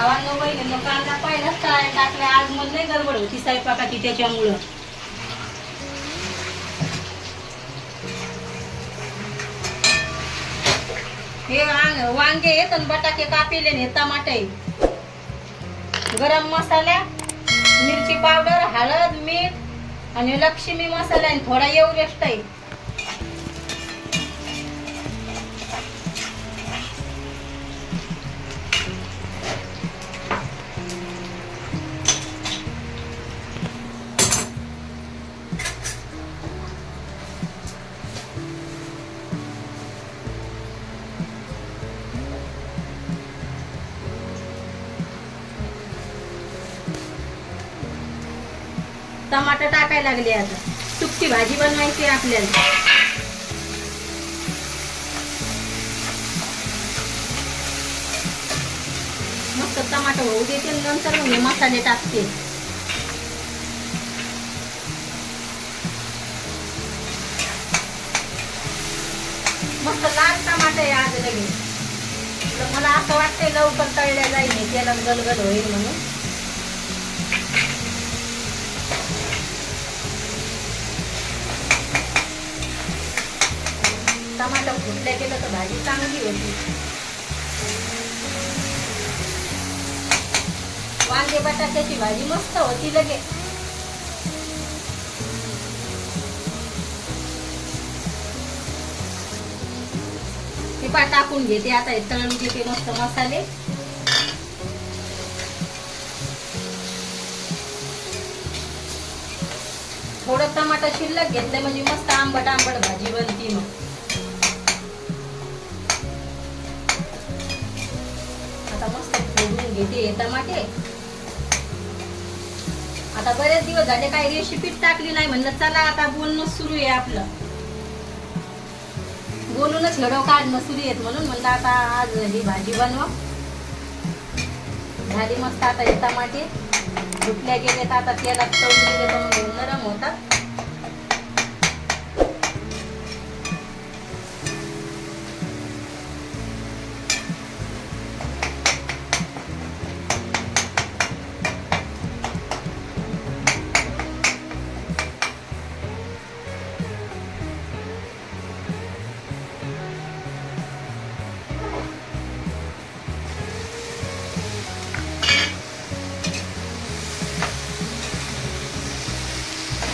भावांनो बहिणींनो कांदा पहिलाच तळायला टाकला. आज मला लय गडबड होती स्वयंपाकाची त्याच्यामुळं. हे वांगे आहेत आणि बटाटे कापेले आणि टमाटे, गरम मसाला, मिरची पावडर, हळद, मीठ आणि लक्ष्मी मसाला आणि थोडा एव्हरेस्ट आहे. टमाटर टाकायला लागले. आता सुकी भाजी बनवायची आपल्याला. मस्त टमाटर होऊ देते नंतर मग मसाले टाकते. मस्त लाल टमाटर आहे आज लगेच. मला असं वाटतंय लवकर तळल्या जाईल, त्याला गलगल होईल म्हणून. टमाटर फुटल्या गेलं तर भाजी चांगली होती. वांगे बटाट्याची भाजी मस्त होती लगे. टिपा टाकून घेते आता. हे तळून घेते मस्त मसाले. थोडं टमाटर शिल्लक घेतलं म्हणजे मस्त आंबट आंबट भाजी बनती. मग आता मस्त फोडून घेते टमाटे. आता बरेच दिवस झाले काही रेसिपीच टाकली नाही, म्हणलं चला आता बोलणं सुरू आहे आपलं. बोलूनच व्हिडिओ काढणं सुरू आहेत म्हणून म्हणलं आता आज ही भाजी बनवा. झाली मस्त. आता हे टमाटे धुतल्या गेले तर आता तेलात तळून दिले तर मग नरम होतात.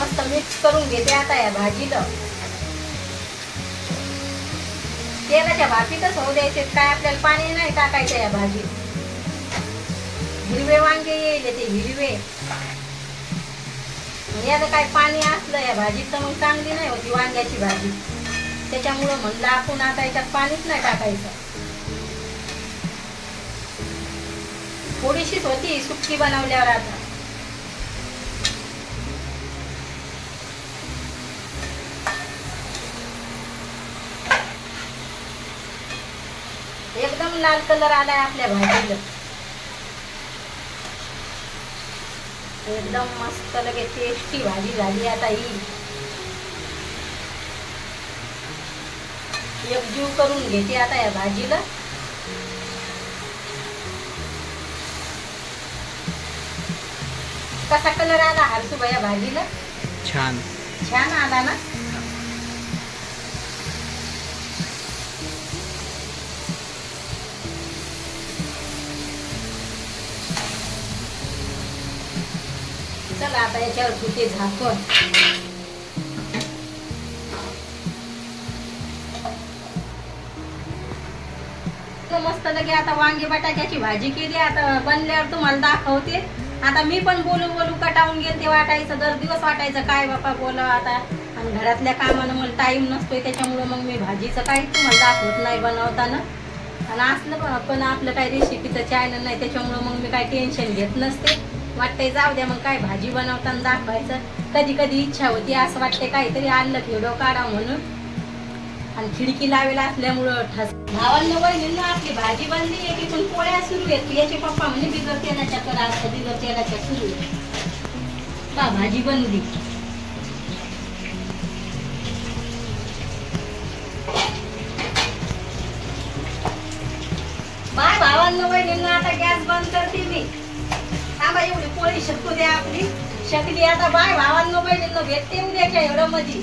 मस्त मिक्स करून घेते आता या भाजीला. तेलाच्या भापीतच होऊ द्यायचे, काय आपल्याला पाणी नाही टाकायचं या भाजीत. हिरवे वांगे येईल ते हिरवे. याला काय पाणी असलं या भाजीत तर मग चांगली नाही होती वांग्याची भाजी. त्याच्यामुळं म्हणलं आपण आता याच्यात पाणीच नाही टाकायचं. थोडीशीच होती सुक्की बनवल्यावर. आता एकदम लाल कलर आलाय आपल्या भाजीला. एकदम मस्त लगे टेस्टी भाजी झाली. आता ही एकजीव करून घेते आता या भाजीला. कसा कलर आला हरसू या भाजीला? छान छान आला ना. चला आता याच्यावर ठेवते झाकण. मस्त लगे आता वांगी बटाट्याची भाजी केली. आता बनल्यावर तुम्हाला दाखवते. आता मी पण बोलू बोलू कटावून गेलते. वाटायचं दर दिवस वाटायचं काय बापा बोला आता. आणि घरातल्या कामानं मला टाइम नसतोय, त्याच्यामुळं मग मी भाजीचं काही तुम्हाला दाखवत नाही बनवताना. आणि असलं पण आपलं काही रेसिपीचं चॅनल नाही, त्याच्यामुळं मग मी काही टेन्शन घेत नसते. वाटतंय जाऊ द्या मग काय भाजी बनवताना दाखवायचं. कधी कधी इच्छा होती असं वाटते काहीतरी आणलं व्हिडिओ काढा म्हणून. आणि खिडकी लावेला असल्यामुळं ठस. भावांना बहिणींना आपली भाजी बनली आहे की पण पोळ्या सुरू आहेत. याचे पप्पा म्हणजे बिगर तेलाच्या करा, बिगर तेलाच्या सुरू बा भाजी बनली. बाय भावांना बहिणींना आता गॅस बंद करते. थांबा एवढी पोळी शकू द्या आपली शकली आता बाय भावांनो बहिणींनो भेटते उद्याच्या एवढं मध्ये